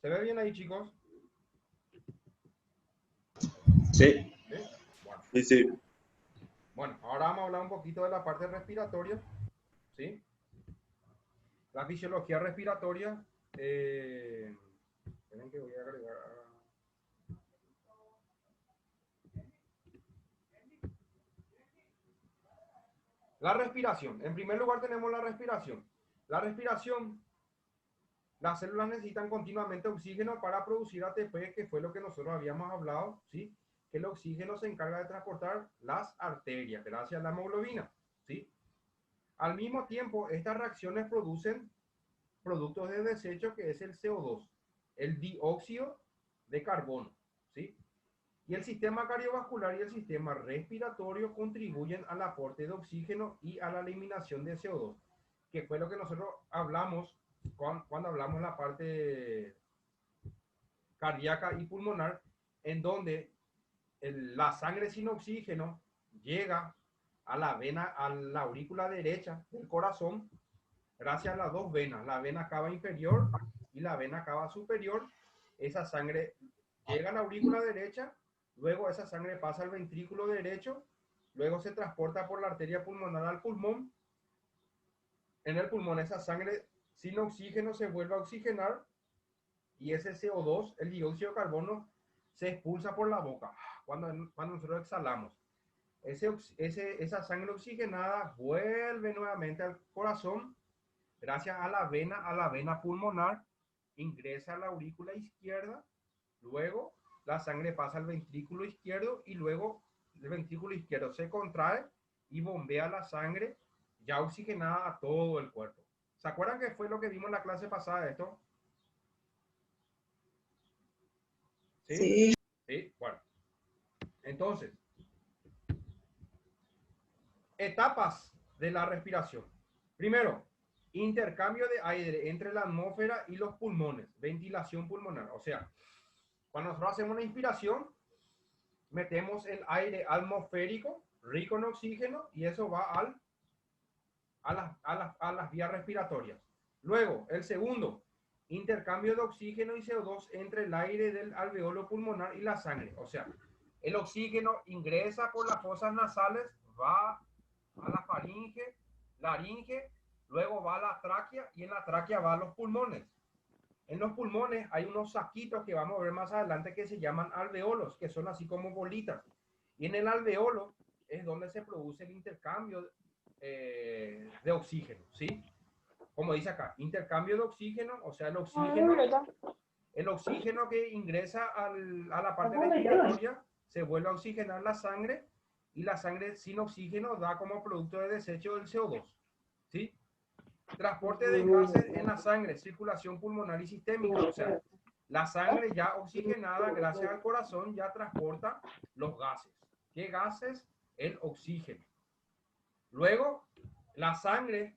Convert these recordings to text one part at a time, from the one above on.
¿Se ve bien ahí, chicos? Sí. ¿Sí? Bueno. Sí, sí. Bueno, ahora vamos a hablar un poquito de la parte respiratoria, ¿sí? La fisiología respiratoria. Esperen que voy a agregar. La respiración. En primer lugar tenemos la respiración. La respiración, las células necesitan continuamente oxígeno para producir ATP, que fue lo que nosotros habíamos hablado, ¿sí? Que el oxígeno se encarga de transportar las arterias gracias a la hemoglobina, ¿sí? Al mismo tiempo, estas reacciones producen productos de desecho que es el CO2, el dióxido de carbono, ¿sí? Y el sistema cardiovascular y el sistema respiratorio contribuyen al aporte de oxígeno y a la eliminación de CO2, que fue lo que nosotros hablamos cuando hablamos la parte cardíaca y pulmonar, en donde la sangre sin oxígeno llega a la vena, a la aurícula derecha del corazón, gracias a las dos venas, la vena cava inferior y la vena cava superior. Esa sangre llega a la aurícula derecha, luego esa sangre pasa al ventrículo derecho, luego se transporta por la arteria pulmonar al pulmón. En el pulmón esa sangre sin oxígeno se vuelve a oxigenar y ese CO2, el dióxido de carbono, se expulsa por la boca cuando nosotros exhalamos. Esa sangre oxigenada vuelve nuevamente al corazón gracias a la vena pulmonar, ingresa a la aurícula izquierda, luego la sangre pasa al ventrículo izquierdo y luego el ventrículo izquierdo se contrae y bombea la sangre ya oxigenada a todo el cuerpo. ¿Se acuerdan que fue lo que vimos en la clase pasada de esto? ¿Sí? Sí. Sí, bueno. Entonces, etapas de la respiración. Primero, intercambio de aire entre la atmósfera y los pulmones, ventilación pulmonar. O sea, cuando nosotros hacemos una inspiración, metemos el aire atmosférico, rico en oxígeno, y eso va a las vías respiratorias. Luego, el segundo, intercambio de oxígeno y CO2 entre el aire del alveolo pulmonar y la sangre. O sea, el oxígeno ingresa por las fosas nasales, va a la faringe, laringe, luego va a la tráquea y en la tráquea va a los pulmones. En los pulmones hay unos saquitos que vamos a ver más adelante que se llaman alveolos, que son así como bolitas. Y en el alveolo es donde se produce el intercambio de oxígeno, ¿sí? Como dice acá, intercambio de oxígeno, o sea, el oxígeno que ingresa a la parte respiratoria se vuelve a oxigenar la sangre y la sangre sin oxígeno da como producto de desecho el CO2, ¿sí? Transporte de gases en la sangre, circulación pulmonar y sistémica, o sea, la sangre ya oxigenada gracias al corazón ya transporta los gases. ¿Qué gases? El oxígeno. Luego, la sangre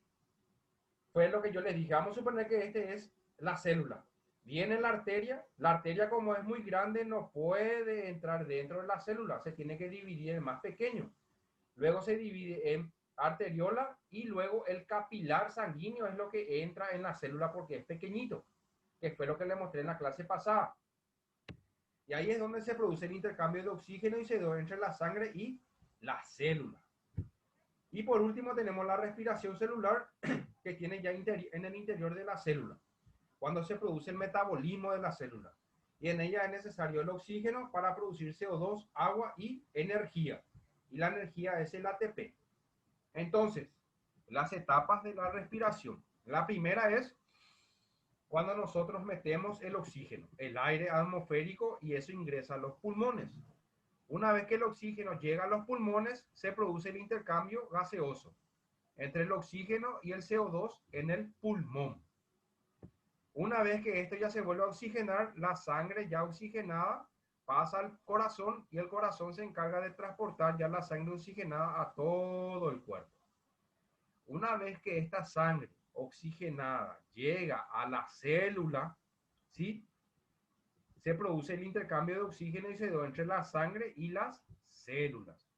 fue lo que yo les dije. Vamos a suponer que este es la célula. Viene la arteria como es muy grande no puede entrar dentro de la célula, se tiene que dividir en más pequeño. Luego se divide en arteriola y luego el capilar sanguíneo es lo que entra en la célula porque es pequeñito, que fue lo que le mostré en la clase pasada. Y ahí es donde se produce el intercambio de oxígeno y CO2 entre la sangre y la célula. Y por último tenemos la respiración celular que tiene ya en el interior de la célula, cuando se produce el metabolismo de la célula. Y en ella es necesario el oxígeno para producir CO2, agua y energía. Y la energía es el ATP. Entonces, las etapas de la respiración. La primera es cuando nosotros metemos el oxígeno, el aire atmosférico, y eso ingresa a los pulmones. Una vez que el oxígeno llega a los pulmones, se produce el intercambio gaseoso entre el oxígeno y el CO2 en el pulmón. Una vez que esto ya se vuelve a oxigenar, la sangre ya oxigenada pasa al corazón y el corazón se encarga de transportar ya la sangre oxigenada a todo el cuerpo. Una vez que esta sangre oxigenada llega a la célula, ¿sí? se produce el intercambio de oxígeno y CO2 entre la sangre y las células.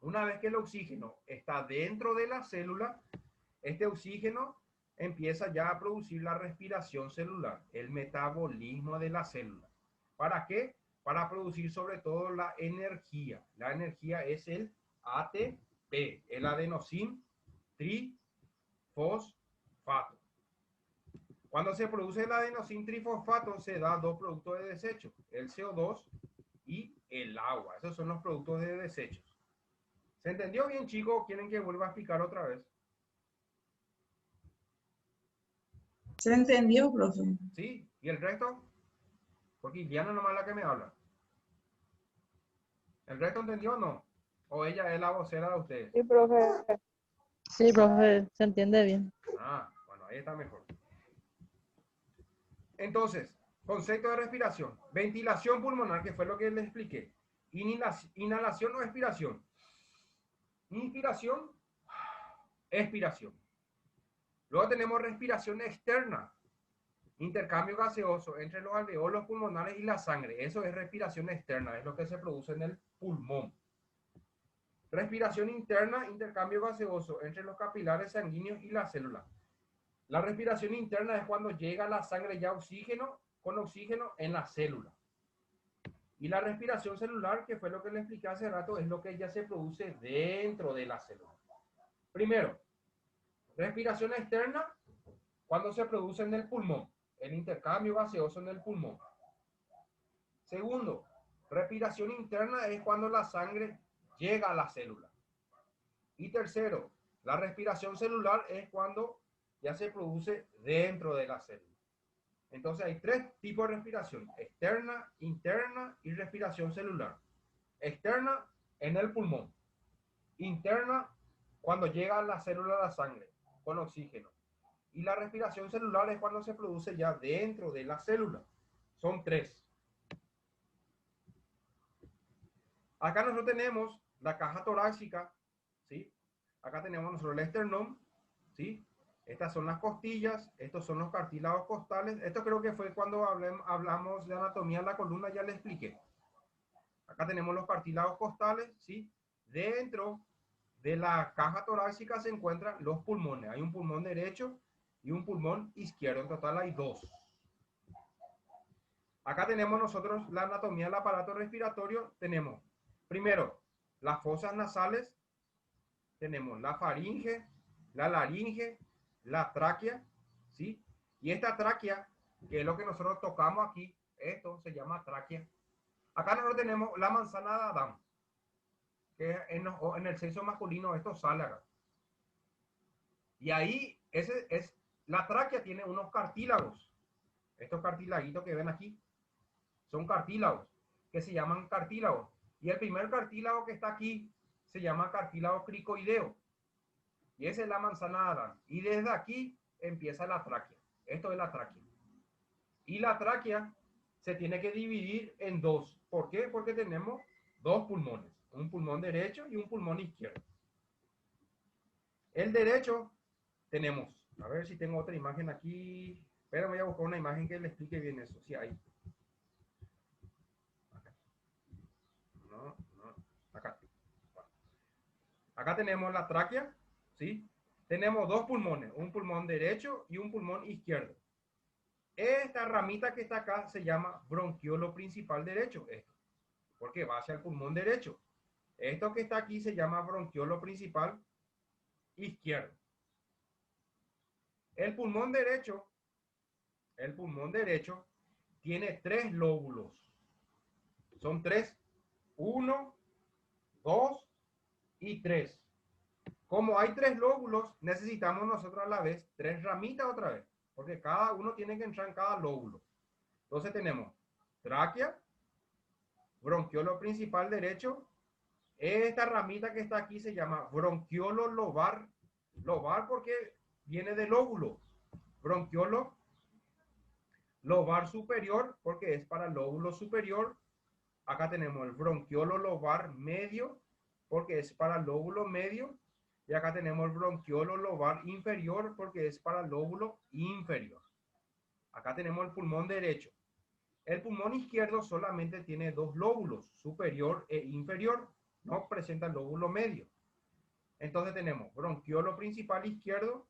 Una vez que el oxígeno está dentro de la célula, este oxígeno empieza ya a producir la respiración celular, el metabolismo de la célula. ¿Para qué? Para producir sobre todo la energía. La energía es el ATP, el adenosín trifosfato. Cuando se produce el adenosín trifosfato, se da dos productos de desecho, el CO2 y el agua. Esos son los productos de desechos. ¿Se entendió bien, chicos? ¿Quieren que vuelva a explicar otra vez? ¿Se entendió, profe? ¿Sí? ¿Y el resto? Porque Iliana nomás es la que me habla. ¿El resto entendió o no? ¿O ella es la vocera de ustedes? Sí, profe. Sí, profe, se entiende bien. Ah, bueno, ahí está mejor. Entonces, concepto de respiración. Ventilación pulmonar, que fue lo que les expliqué. Inhalación o expiración. Inspiración, expiración. Luego tenemos respiración externa. Intercambio gaseoso entre los alveolos pulmonares y la sangre. Eso es respiración externa, es lo que se produce en el pulmón. Respiración interna, intercambio gaseoso entre los capilares sanguíneos y la célula. La respiración interna es cuando llega a la sangre ya oxígeno, con oxígeno en la célula. Y la respiración celular, que fue lo que le expliqué hace rato, es lo que ya se produce dentro de la célula. Primero, respiración externa, cuando se produce en el pulmón, el intercambio gaseoso en el pulmón. Segundo, respiración interna es cuando la sangre llega a la célula. Y tercero, la respiración celular es cuando ya se produce dentro de la célula. Entonces hay tres tipos de respiración: externa, interna y respiración celular. Externa en el pulmón. Interna cuando llega a la célula de la sangre con oxígeno. Y la respiración celular es cuando se produce ya dentro de la célula. Son tres. Acá nosotros tenemos la caja torácica, ¿sí? Acá tenemos nosotros el esternón, ¿sí? Estas son las costillas, estos son los cartílagos costales. Esto creo que fue cuando hablamos de anatomía de la columna, ya les expliqué. Acá tenemos los cartílagos costales, ¿sí? Dentro de la caja torácica se encuentran los pulmones. Hay un pulmón derecho y un pulmón izquierdo. En total hay dos. Acá tenemos nosotros la anatomía del aparato respiratorio. Tenemos, primero, las fosas nasales. Tenemos la faringe, la laringe, la tráquea, ¿sí? Y esta tráquea, que es lo que nosotros tocamos aquí, esto se llama tráquea. Acá nosotros tenemos la manzana de Adán, que en el sexo masculino esto sale acá. Y ahí, la tráquea tiene unos cartílagos. Estos cartilaguitos que ven aquí son cartílagos, que se llaman cartílagos. Y el primer cartílago que está aquí se llama cartílago cricoideo. Y esa es la manzana de Adán. Y desde aquí empieza la tráquea. Esto es la tráquea. Y la tráquea se tiene que dividir en dos. ¿Por qué? Porque tenemos dos pulmones. Un pulmón derecho y un pulmón izquierdo. El derecho tenemos. A ver si tengo otra imagen aquí. Pero voy a buscar una imagen que le explique bien eso. Sí, hay. Acá. No. Acá. Acá tenemos la tráquea, ¿sí? Tenemos dos pulmones, un pulmón derecho y un pulmón izquierdo. Esta ramita que está acá se llama bronquiolo principal derecho, esto, porque va hacia el pulmón derecho. Esto que está aquí se llama bronquiolo principal izquierdo. El pulmón derecho tiene tres lóbulos. Son tres, 1, 2 y 3. Como hay tres lóbulos, necesitamos nosotros a la vez tres ramitas otra vez, porque cada uno tiene que entrar en cada lóbulo. Entonces tenemos tráquea, bronquiolo principal derecho. Esta ramita que está aquí se llama bronquiolo lobar. Lobar porque viene de lóbulo. Bronquiolo lobar superior porque es para el lóbulo superior. Acá tenemos el bronquiolo lobar medio porque es para el lóbulo medio. Y acá tenemos el bronquiolo lobar inferior porque es para el lóbulo inferior. Acá tenemos el pulmón derecho. El pulmón izquierdo solamente tiene dos lóbulos, superior e inferior, no presenta el lóbulo medio. Entonces tenemos bronquiolo principal izquierdo,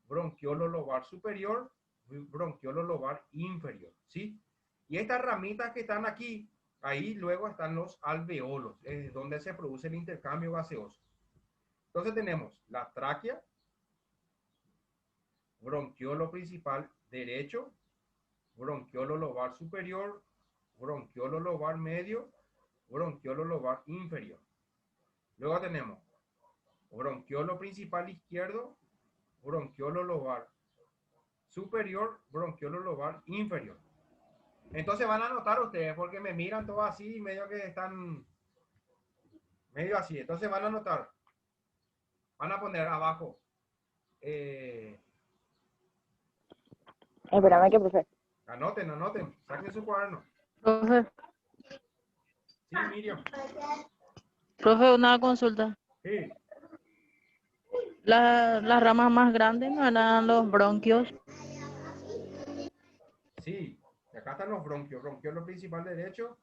bronquiolo lobar superior, bronquiolo lobar inferior, ¿sí? Y estas ramitas que están aquí, ahí luego están los alveolos, es donde se produce el intercambio gaseoso. Entonces tenemos la tráquea, bronquiolo principal derecho, bronquiolo lobar superior, bronquiolo lobar medio, bronquiolo lobar inferior. Luego tenemos bronquiolo principal izquierdo, bronquiolo lobar superior, bronquiolo lobar inferior. Entonces van a notar ustedes, porque me miran todo así, medio que están medio así. Entonces van a notar, van a poner abajo. Espérame que, profe. Anoten, saquen su cuaderno. Profe, Sí, Miriam. profe, una consulta. Sí, Las ramas más grandes no eran los bronquios. sí. Acá están los bronquios, bronquiolo principal derecho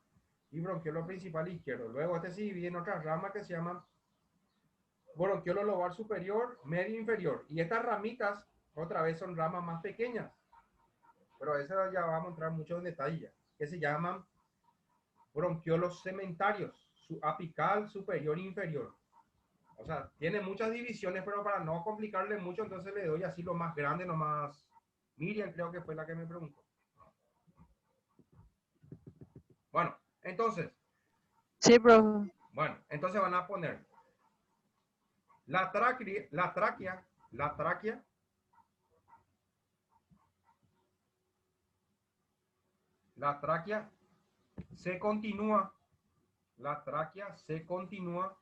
y bronquiolo principal izquierdo. Luego este se divide en otras ramas que se llaman bronquiolo lobar superior, medio e inferior. Y estas ramitas, otra vez, son ramas más pequeñas. Pero eso ya vamos a entrar mucho en detalle, que se llaman bronquiolos cementarios, apical, superior e inferior. O sea, tiene muchas divisiones, pero para no complicarle mucho, entonces le doy así lo más grande, nomás. Miriam creo que fue la que me preguntó. Bueno, entonces, Sí, profe. van a poner la tráquea se continúa, la tráquea se continúa,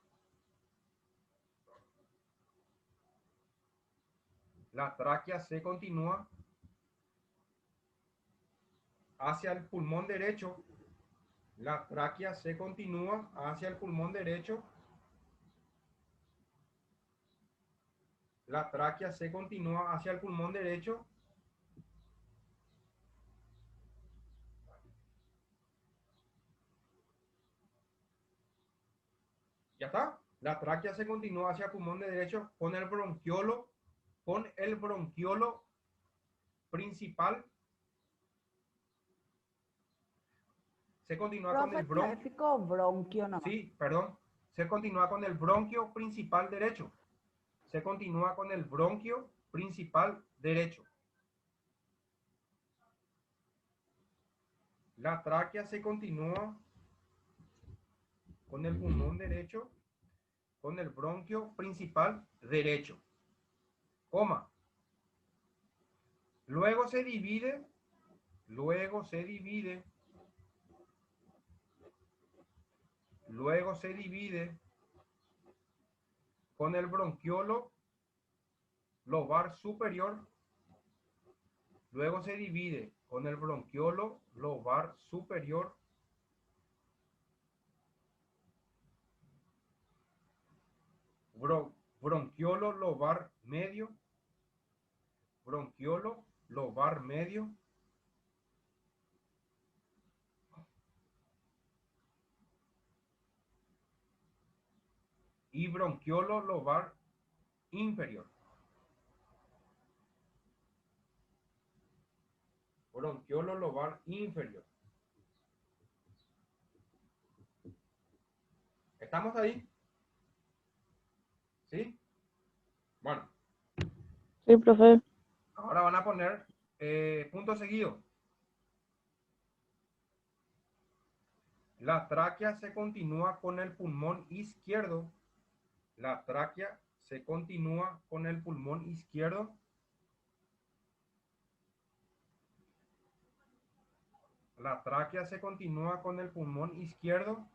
la tráquea se continúa hacia el pulmón derecho, la tráquea se continúa hacia el pulmón derecho, la tráquea se continúa hacia el pulmón derecho, ya está, la tráquea se continúa hacia el pulmón derecho con el bronquiolo principal. Se continúa con el bronquio. Bronquio, no. Sí, perdón. Se continúa con el bronquio principal derecho. Se continúa con el bronquio principal derecho. La tráquea se continúa con el pulmón derecho, con el bronquio principal derecho. Coma. Luego se divide con el bronquiolo lobar superior. Luego se divide con el bronquiolo lobar superior. Bronquiolo lobar medio. Bronquiolo lobar medio. Y bronquiolo lobar inferior. Bronquiolo lobar inferior. ¿Estamos ahí? ¿Sí? Bueno. Sí, profe. Ahora van a poner punto seguido. La tráquea se continúa con el pulmón izquierdo. La tráquea se continúa con el pulmón izquierdo. La tráquea se continúa con el pulmón izquierdo.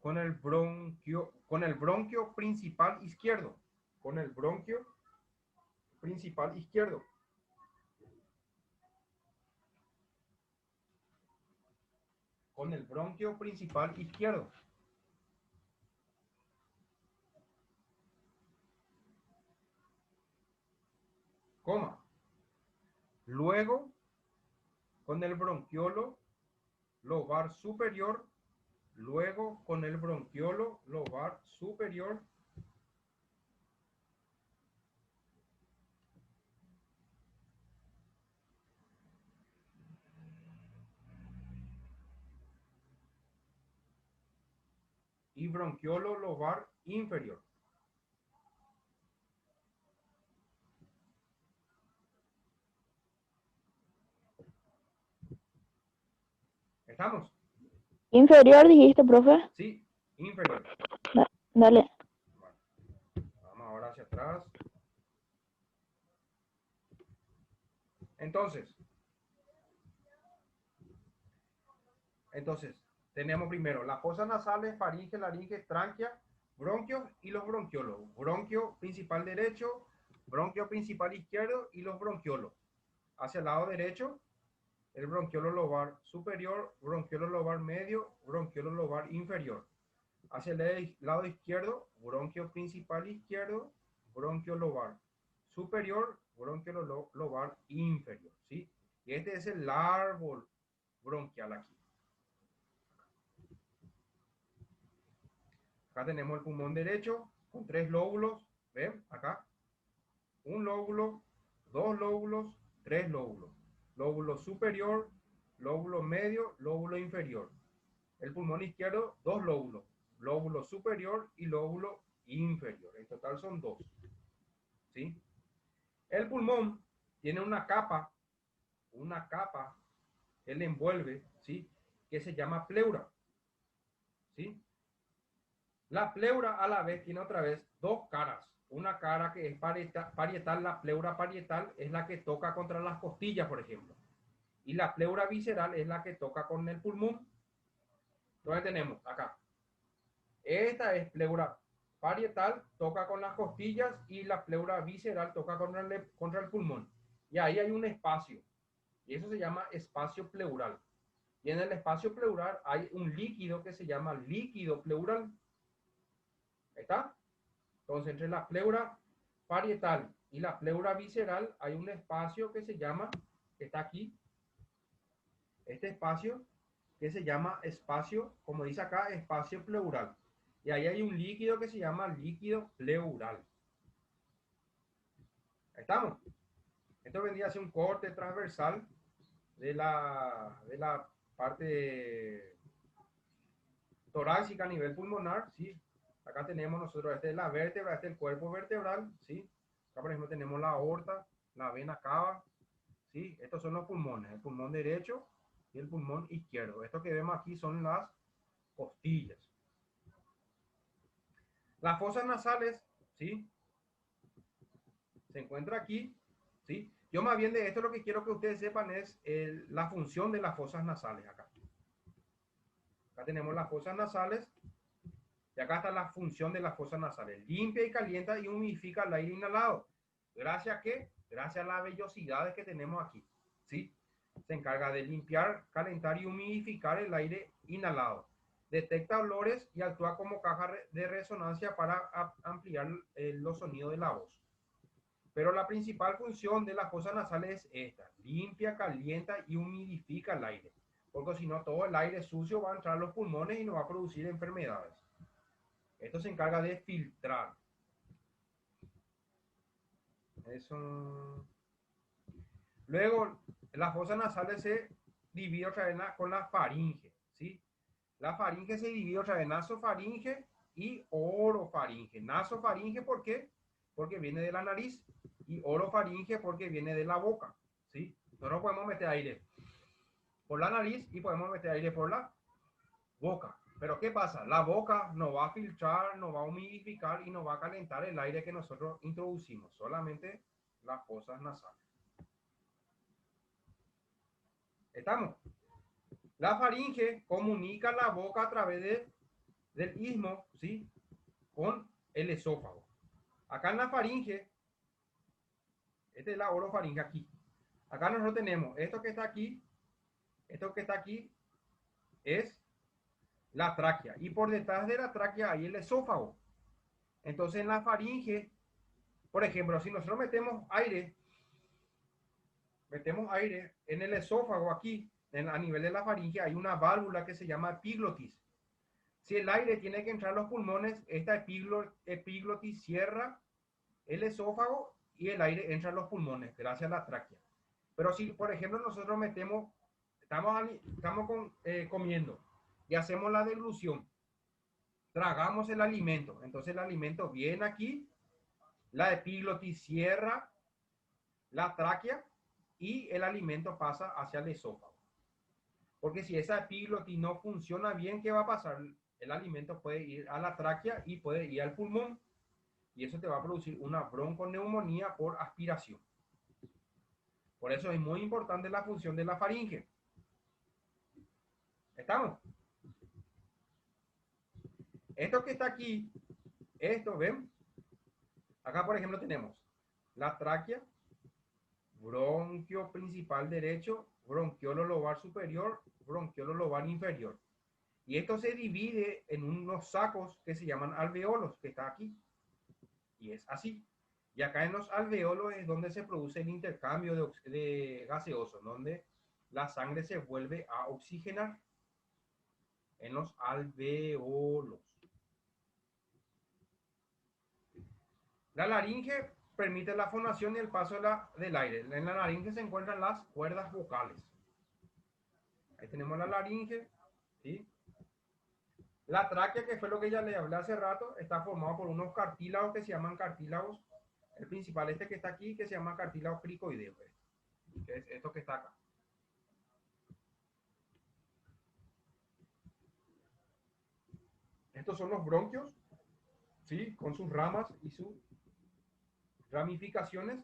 Con el bronquio principal izquierdo. Con el bronquio principal izquierdo. Con el bronquio principal izquierdo. coma. Luego, con el bronquiolo lobar superior, luego con el bronquiolo lobar superior, y bronquiolo lobar inferior. ¿Estamos? Inferior dijiste, profe. Sí, inferior. Dale. Bueno, vamos ahora hacia atrás. Entonces, tenemos primero las fosas nasales, faringe, laringe, tráquea, bronquios y los bronquiolos. Bronquio principal derecho, bronquio principal izquierdo y los bronquiolos. Hacia el lado derecho, el bronquiolo lobar superior, bronquiolo lobar medio, bronquiolo lobar inferior. Hacia el lado izquierdo, bronquio principal izquierdo, bronquio lobar superior, bronquio lobar inferior, ¿sí? Y este es el árbol bronquial aquí. Acá tenemos el pulmón derecho con 3 lóbulos, ¿ven? Acá, un lóbulo, 2 lóbulos, 3 lóbulos. Lóbulo superior, lóbulo medio, lóbulo inferior. El pulmón izquierdo, 2 lóbulos, lóbulo superior y lóbulo inferior. En total son 2. ¿Sí? El pulmón tiene una capa que le envuelve, ¿sí? Que se llama pleura. ¿Sí? La pleura a la vez tiene otra vez 2 caras. Una cara que es parietal, la pleura parietal es la que toca contra las costillas, por ejemplo. Y la pleura visceral es la que toca con el pulmón. Entonces tenemos acá. Esta es pleura parietal, toca con las costillas, y la pleura visceral toca contra el pulmón. Y ahí hay un espacio. Y eso se llama espacio pleural. Y en el espacio pleural hay un líquido que se llama líquido pleural. ¿Está? Entonces, entre la pleura parietal y la pleura visceral hay un espacio que se llama, que está aquí, este espacio que se llama espacio, como dice acá, espacio pleural. Y ahí hay un líquido que se llama líquido pleural. Ahí estamos. Esto vendría a ser un corte transversal de la parte torácica a nivel pulmonar, ¿sí? Acá tenemos nosotros, esta es la vértebra, este es el cuerpo vertebral, ¿sí? Acá, por ejemplo, tenemos la aorta, la vena cava, ¿sí? Estos son los pulmones, el pulmón derecho y el pulmón izquierdo. Esto que vemos aquí son las costillas. Las fosas nasales, ¿sí? Se encuentra aquí, ¿sí? Yo más bien de esto lo que quiero que ustedes sepan es la función de las fosas nasales acá. Acá tenemos las fosas nasales. Y acá está la función de las fosas nasales. Limpia y calienta y humidifica el aire inhalado. ¿Gracias a qué? Gracias a las vellosidades que tenemos aquí. ¿Sí? Se encarga de limpiar, calentar y humidificar el aire inhalado. Detecta olores y actúa como caja de resonancia para ampliar los sonidos de la voz. Pero la principal función de las fosas nasales es esta. Limpia, calienta y humidifica el aire. Porque si no, todo el aire sucio va a entrar a los pulmones y nos va a producir enfermedades. Esto se encarga de filtrar. Eso. Luego, las fosas nasales se divide otra vez con la faringe, ¿sí? La faringe se divide otra vez en nasofaringe y orofaringe. Nasofaringe, ¿por qué? Porque viene de la nariz. Y orofaringe porque viene de la boca, ¿sí? Nosotros podemos meter aire por la nariz y podemos meter aire por la boca. Pero ¿qué pasa? La boca no va a filtrar, no va a humidificar y no va a calentar el aire que nosotros introducimos, solamente las fosas nasales. ¿Estamos? La faringe comunica la boca a través del istmo, ¿sí? Con el esófago. Acá en la faringe, esta es la orofaringe aquí. Acá nosotros tenemos esto que está aquí es la tráquea. Y por detrás de la tráquea hay el esófago. Entonces en la faringe, por ejemplo, si nosotros metemos aire metemos aire en el esófago aquí, a nivel de la faringe, hay una válvula que se llama epiglotis. Si el aire tiene que entrar a los pulmones, esta epiglotis cierra el esófago y el aire entra a los pulmones gracias a la tráquea. Pero si, por ejemplo, nosotros estamos comiendo y hacemos la deglución, tragamos el alimento, entonces el alimento viene aquí, la epiglotis cierra la tráquea y el alimento pasa hacia el esófago. Porque si esa epiglotis no funciona bien, ¿qué va a pasar? El alimento puede ir a la tráquea y puede ir al pulmón. Y eso te va a producir una bronconeumonía por aspiración. Por eso es muy importante la función de la faringe. ¿Estamos? Esto que está aquí, esto, ¿ven? Acá, por ejemplo, tenemos la tráquea, bronquio principal derecho, bronquiolo lobar superior, bronquiolo lobar inferior. Y esto se divide en unos sacos que se llaman alveolos, que está aquí. Y es así. Y acá en los alveolos es donde se produce el intercambio de gaseoso, donde la sangre se vuelve a oxigenar. En los alveolos. La laringe permite la fonación y el paso del aire. En la laringe se encuentran las cuerdas vocales. Ahí tenemos la laringe, ¿sí? La tráquea, que fue lo que ya le hablé hace rato, está formado por unos cartílagos que se llaman cartílagos. El principal, este que está aquí, que se llama cartílago cricoideo, que es esto que está acá. Estos son los bronquios, ¿sí? Con sus ramas y sus ramificaciones.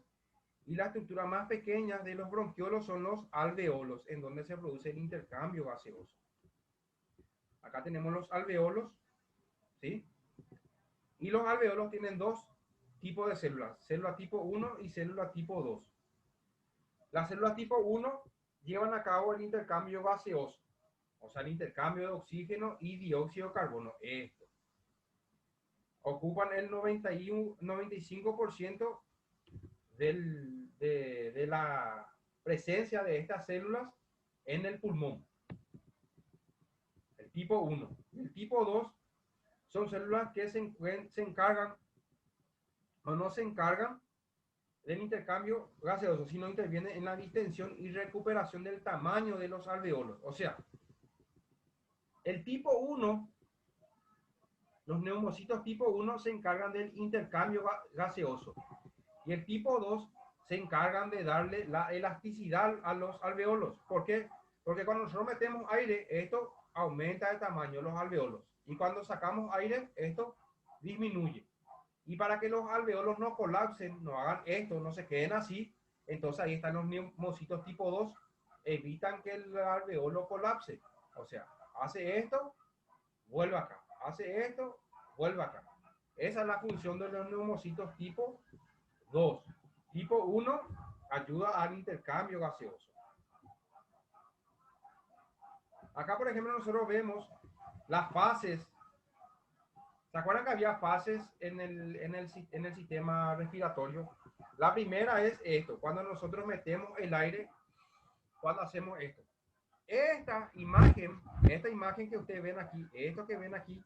Y la estructura más pequeña de los bronquiolos son los alveolos, en donde se produce el intercambio gaseoso. Acá tenemos los alveolos, ¿sí? Y los alveolos tienen dos tipos de células, célula tipo 1 y célula tipo 2. Las células tipo 1 llevan a cabo el intercambio gaseoso, o sea, el intercambio de oxígeno y dióxido de carbono. Esto. Ocupan el 95% de la presencia de estas células en el pulmón. El tipo 1. El tipo 2 son células que se encargan o no se encargan del intercambio gaseoso, sino intervienen en la distensión y recuperación del tamaño de los alveolos. O sea, el tipo 1, los neumocitos tipo 1 se encargan del intercambio gaseoso. Y el tipo 2 se encargan de darle la elasticidad a los alveolos. ¿Por qué? Porque cuando nosotros metemos aire, esto aumenta el tamaño de los alveolos. Y cuando sacamos aire, esto disminuye. Y para que los alveolos no colapsen, no hagan esto, no se queden así, entonces ahí están los neumocitos tipo 2, evitan que el alveolo colapse. O sea, hace esto, vuelve acá. Hace esto, vuelve acá. Esa es la función de los neumocitos tipo 2. Tipo 1 ayuda al intercambio gaseoso. Acá, por ejemplo, nosotros vemos las fases. ¿Se acuerdan que había fases en el sistema respiratorio? La primera es esto, cuando nosotros metemos el aire, cuando hacemos esto. Esta imagen que ustedes ven aquí, esto que ven aquí,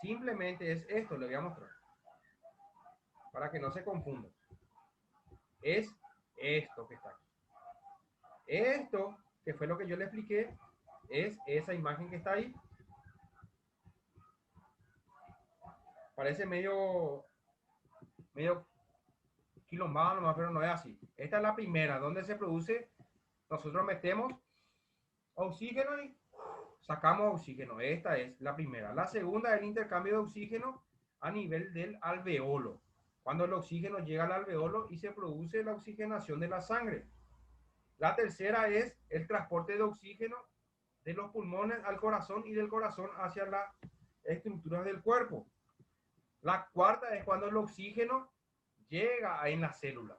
simplemente es esto, le voy a mostrar. Para que no se confundan. Es esto que está aquí. Esto, que fue lo que yo le expliqué, es esa imagen que está ahí. Parece medio quilombado nomás, pero no es así. Esta es la primera, donde se produce, nosotros metemos oxígeno y sacamos oxígeno. Esta es la primera. La segunda es el intercambio de oxígeno a nivel del alveolo. Cuando el oxígeno llega al alveolo y se produce la oxigenación de la sangre. La tercera es el transporte de oxígeno de los pulmones al corazón y del corazón hacia las estructuras del cuerpo. La cuarta es cuando el oxígeno llega en la célula.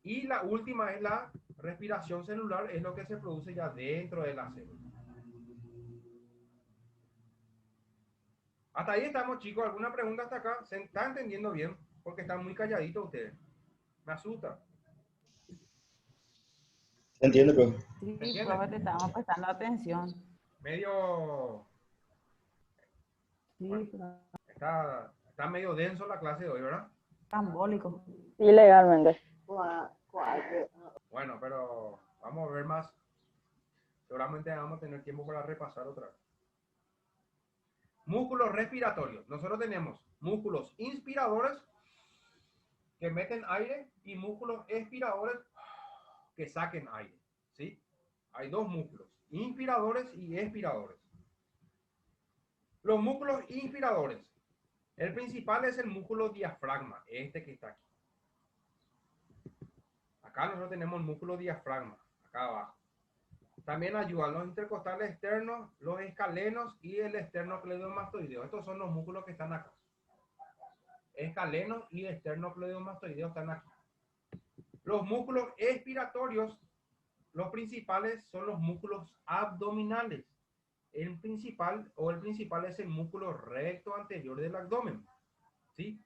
Y la última es la respiración celular, es lo que se produce ya dentro de la célula. Hasta ahí estamos, chicos. ¿Alguna pregunta hasta acá? ¿Se está entendiendo bien? Porque están muy calladitos ustedes. Me asusta. ¿Se entiende, profe? Sí, ¿Entiendes? profe, te estábamos prestando atención. Medio, Sí, bueno, pero está medio denso la clase de hoy, ¿verdad? trambólico. Sí, legalmente. Bueno, pero vamos a ver más. Seguramente vamos a tener tiempo para repasar otra vez. Músculos respiratorios. Nosotros tenemos músculos inspiradores que meten aire y músculos expiradores que saquen aire. ¿Sí? Hay dos músculos, inspiradores y expiradores. Los músculos inspiradores. El principal es el músculo diafragma, este que está aquí. Acá nosotros tenemos el músculo diafragma, acá abajo. También ayudan los intercostales externos, los escalenos y el esternocleidomastoideo. Estos son los músculos que están acá. Escalenos y esternocleidomastoideo están aquí. Los músculos expiratorios, los principales son los músculos abdominales. El principal es el músculo recto anterior del abdomen. ¿Sí?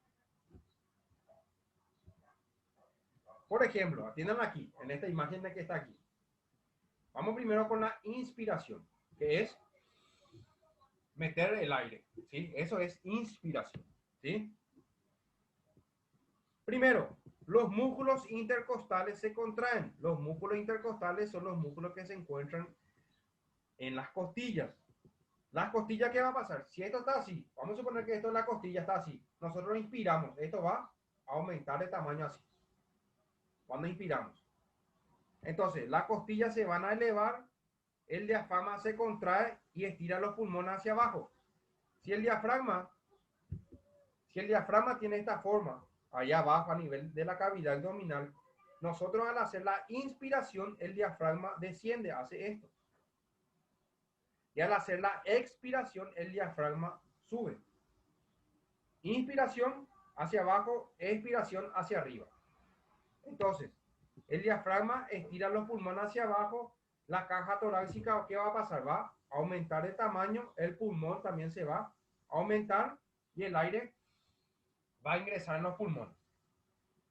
Por ejemplo, atiendan aquí, en esta imagen que está aquí. Vamos primero con la inspiración, que es meter el aire, ¿sí? Eso es inspiración, ¿sí? Primero, los músculos intercostales se contraen. Los músculos intercostales son los músculos que se encuentran en las costillas. Las costillas, ¿qué va a pasar? Si esto está así, vamos a suponer que esto en la costilla está así. Nosotros inspiramos, esto va a aumentar de tamaño así. Cuando inspiramos. Entonces, las costillas se van a elevar, el diafragma se contrae y estira los pulmones hacia abajo. Si el diafragma tiene esta forma, allá abajo a nivel de la cavidad abdominal, nosotros al hacer la inspiración, el diafragma desciende, hace esto. Y al hacer la expiración, el diafragma sube. Inspiración hacia abajo, expiración hacia arriba. Entonces, el diafragma estira los pulmones hacia abajo, la caja torácica, ¿qué va a pasar? Va a aumentar de tamaño, el pulmón también se va a aumentar y el aire va a ingresar en los pulmones.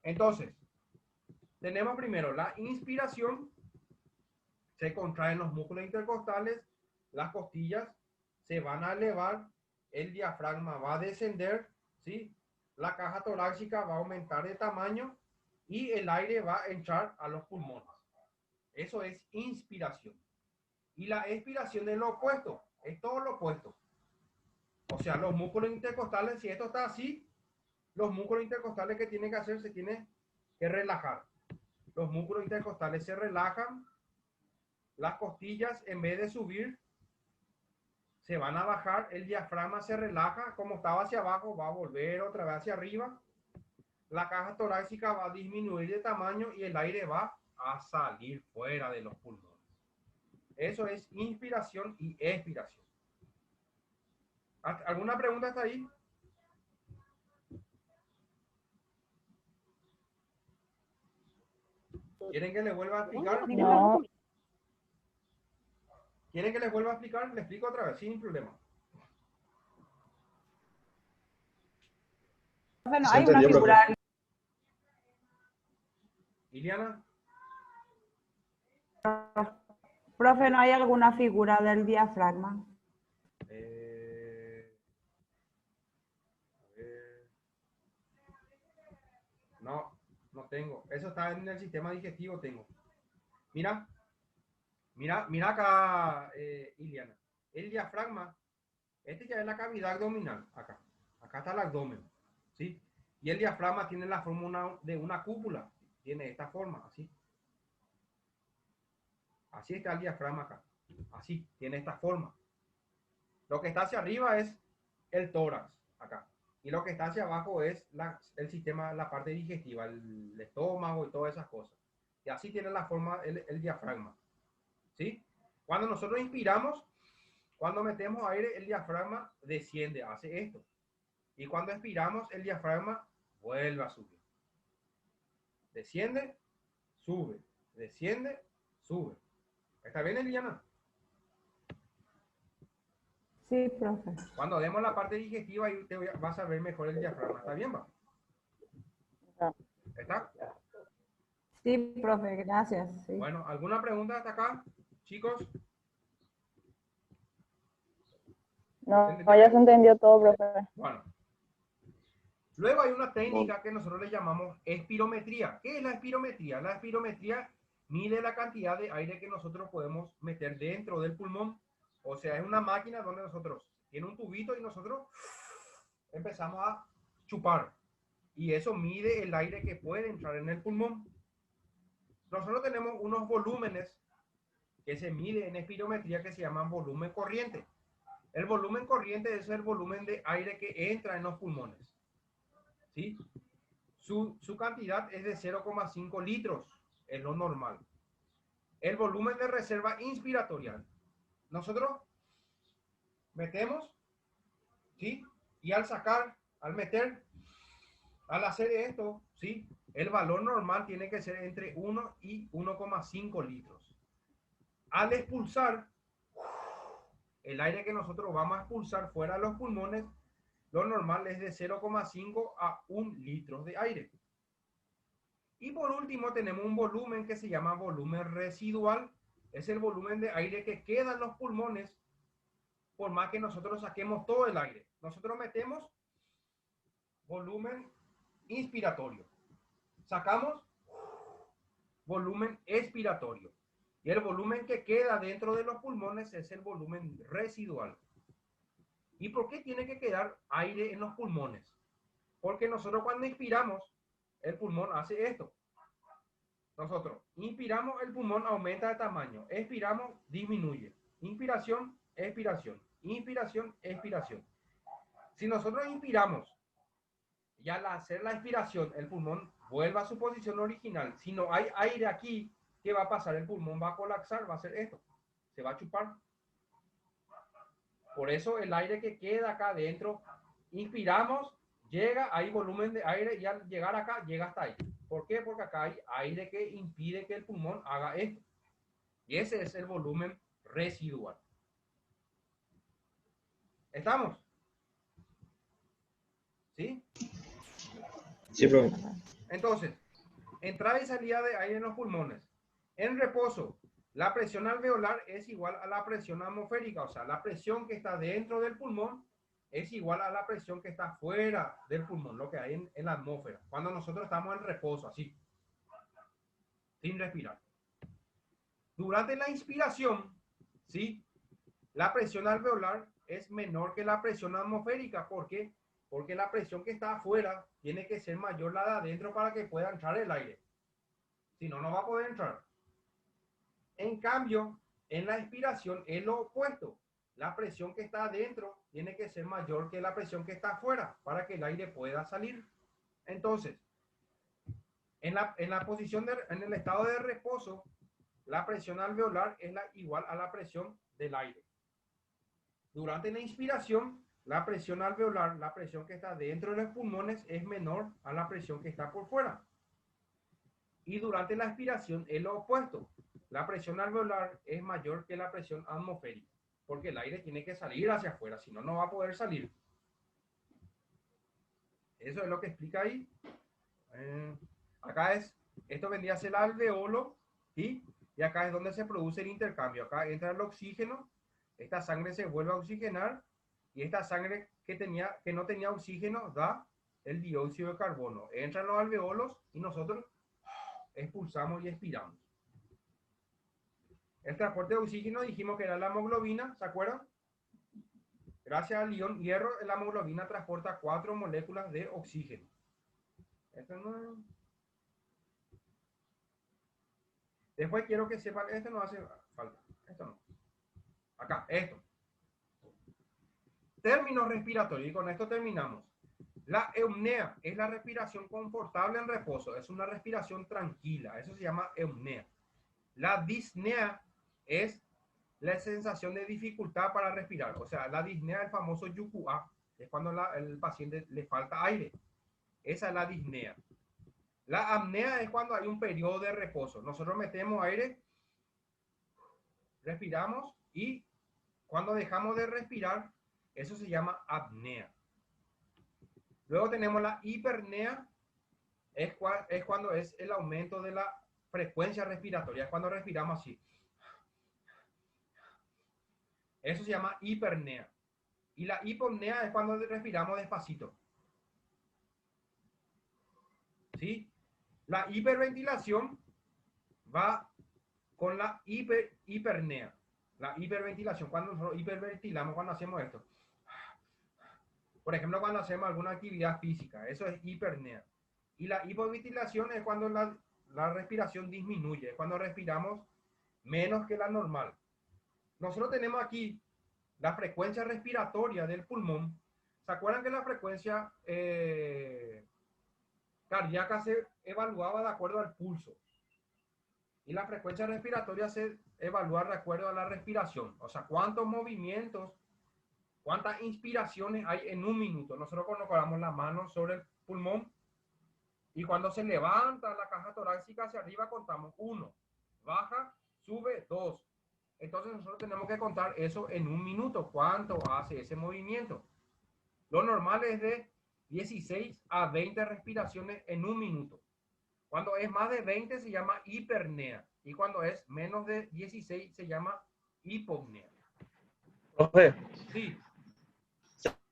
Entonces, tenemos primero la inspiración, se contraen los músculos intercostales, las costillas se van a elevar, el diafragma va a descender, ¿sí? La caja torácica va a aumentar de tamaño y el aire va a entrar a los pulmones. Eso es inspiración. Y la expiración es lo opuesto, es todo lo opuesto. O sea, los músculos intercostales, si esto está así, los músculos intercostales que tienen que hacer, se tienen que relajar. Los músculos intercostales se relajan, las costillas en vez de subir, se van a bajar, el diafragma se relaja, como estaba hacia abajo, va a volver otra vez hacia arriba, la caja torácica va a disminuir de tamaño y el aire va a salir fuera de los pulmones. Eso es inspiración y expiración. ¿Alguna pregunta hasta ahí? ¿Quieren que les vuelva a explicar? No, ¿Quieren que les vuelva a explicar? Les explico otra vez, sin problema. Profe, no Se hay una entendió, profe. figura. Iliana, Profe, ¿no hay alguna figura del diafragma? a ver. No tengo. Eso está en el sistema digestivo, tengo. Mira acá, Iliana. El diafragma, este ya es la cavidad abdominal, acá. Acá está el abdomen, ¿sí? Y el diafragma tiene la forma de una cúpula. Tiene esta forma, así. Así está el diafragma acá. Así, tiene esta forma. Lo que está hacia arriba es el tórax, acá. Y lo que está hacia abajo es el sistema, la parte digestiva, el estómago y todas esas cosas. Y así tiene la forma el diafragma. ¿Sí? Cuando nosotros inspiramos, cuando metemos aire, el diafragma desciende, hace esto. Y cuando expiramos, el diafragma vuelve a subir. Desciende, sube. Desciende, sube. ¿Está bien, Eliana? Sí, profe. Cuando demos la parte digestiva, ahí vas a ver mejor el diafragma. ¿Está bien, va? no. ¿Está? Sí, profe, gracias. Sí. Bueno, ¿alguna pregunta hasta acá, chicos? No, ya se entendió todo, profe. Bueno. Luego hay una técnica que nosotros le llamamos espirometría. ¿Qué es la espirometría? La espirometría mide la cantidad de aire que nosotros podemos meter dentro del pulmón. O sea, es una máquina donde nosotros, tiene un tubito y nosotros empezamos a chupar. Y eso mide el aire que puede entrar en el pulmón. Nosotros tenemos unos volúmenes que se mide en espirometría que se llaman volumen corriente. El volumen corriente es el volumen de aire que entra en los pulmones. ¿Sí? Su cantidad es de 0,5 litros, es lo normal. El volumen de reserva inspiratoria. Nosotros metemos, ¿sí? Y al sacar, al meter, al hacer esto, ¿sí? El valor normal tiene que ser entre 1 y 1,5 litros. Al expulsar, el aire que nosotros vamos a expulsar fuera de los pulmones, lo normal es de 0,5 a 1 litro de aire. Y por último tenemos un volumen que se llama volumen residual. Es el volumen de aire que queda en los pulmones por más que nosotros saquemos todo el aire. Nosotros metemos volumen inspiratorio. Sacamos volumen expiratorio. Y el volumen que queda dentro de los pulmones es el volumen residual. ¿Y por qué tiene que quedar aire en los pulmones? Porque nosotros cuando inspiramos, el pulmón hace esto. Nosotros inspiramos, el pulmón aumenta de tamaño. Expiramos, disminuye. Inspiración, expiración. Inspiración, expiración. Si nosotros inspiramos y al hacer la expiración, el pulmón vuelve a su posición original. Si no hay aire aquí, ¿qué va a pasar? El pulmón va a colapsar, va a hacer esto. Se va a chupar. Por eso el aire que queda acá adentro, inspiramos, llega, hay volumen de aire y al llegar acá, llega hasta ahí. ¿Por qué? Porque acá hay aire que impide que el pulmón haga esto. Y ese es el volumen residual. ¿Estamos? ¿Sí? Sí, profe. Entonces, entrada y salida de aire en los pulmones. En reposo, la presión alveolar es igual a la presión atmosférica, o sea, la presión que está dentro del pulmón es igual a la presión que está fuera del pulmón, lo que hay en la atmósfera, cuando nosotros estamos en reposo, así, sin respirar. Durante la inspiración, ¿sí? La presión alveolar es menor que la presión atmosférica. ¿Por qué? Porque la presión que está afuera tiene que ser mayor la de adentro para que pueda entrar el aire. Si no, no va a poder entrar. En cambio, en la expiración es lo opuesto. La presión que está adentro tiene que ser mayor que la presión que está afuera para que el aire pueda salir. Entonces, en la posición en el estado de reposo, la presión alveolar es igual a la presión del aire. Durante la inspiración, la presión alveolar, la presión que está dentro de los pulmones, es menor a la presión que está por fuera. Y durante la expiración es lo opuesto. La presión alveolar es mayor que la presión atmosférica, porque el aire tiene que salir hacia afuera, si no, no va a poder salir. Eso es lo que explica ahí. Acá esto vendría a ser el alveolo, ¿sí? Y acá es donde se produce el intercambio. Acá entra el oxígeno, esta sangre se vuelve a oxigenar, y esta sangre que no tenía oxígeno da el dióxido de carbono. Entran los alveolos y nosotros expulsamos y expiramos. El transporte de oxígeno dijimos que era la hemoglobina, ¿se acuerdan? Gracias al ion hierro, la hemoglobina transporta 4 moléculas de oxígeno. Esto no... Después quiero que sepan, esto no hace falta. Esto no. Acá, esto. Términos respiratorios, y con esto terminamos. La eumnea es la respiración confortable en reposo, es una respiración tranquila, eso se llama eumnea. La disnea es la sensación de dificultad para respirar, o sea, la disnea, el famoso yucua, es cuando el paciente le falta aire, esa es la disnea. La apnea es cuando hay un periodo de reposo, nosotros metemos aire, respiramos y cuando dejamos de respirar, eso se llama apnea. Luego tenemos la hipernea, es cuando es el aumento de la frecuencia respiratoria, es cuando respiramos así. Eso se llama hipernea. Y la hipopnea es cuando respiramos despacito. ¿Sí? La hiperventilación va con la hipernea. La hiperventilación, cuando nosotros hiperventilamos, cuando hacemos esto. Por ejemplo, cuando hacemos alguna actividad física, eso es hipernea. Y la hipoventilación es cuando la respiración disminuye, es cuando respiramos menos que la normal. Nosotros tenemos aquí la frecuencia respiratoria del pulmón. ¿Se acuerdan que la frecuencia cardíaca se evaluaba de acuerdo al pulso? Y la frecuencia respiratoria se evalúa de acuerdo a la respiración. O sea, cuántos movimientos, cuántas inspiraciones hay en un minuto. Nosotros colocamos la mano sobre el pulmón y cuando se levanta la caja torácica hacia arriba contamos 1. Baja, sube 2. Entonces nosotros tenemos que contar eso en un minuto. ¿Cuánto hace ese movimiento? Lo normal es de 16 a 20 respiraciones en un minuto. Cuando es más de 20 se llama hipernea. Y cuando es menos de 16 se llama hipopnea. Profe, Sí,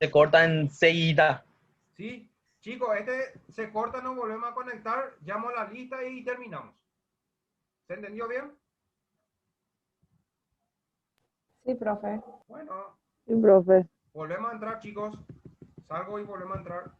se corta enseguida. sí. Chicos, este se corta, nos volvemos a conectar. Llamo a la lista y terminamos. ¿Se entendió bien? Sí, profe. Bueno, Sí, profe. volvemos a entrar, chicos. Salgo y volvemos a entrar.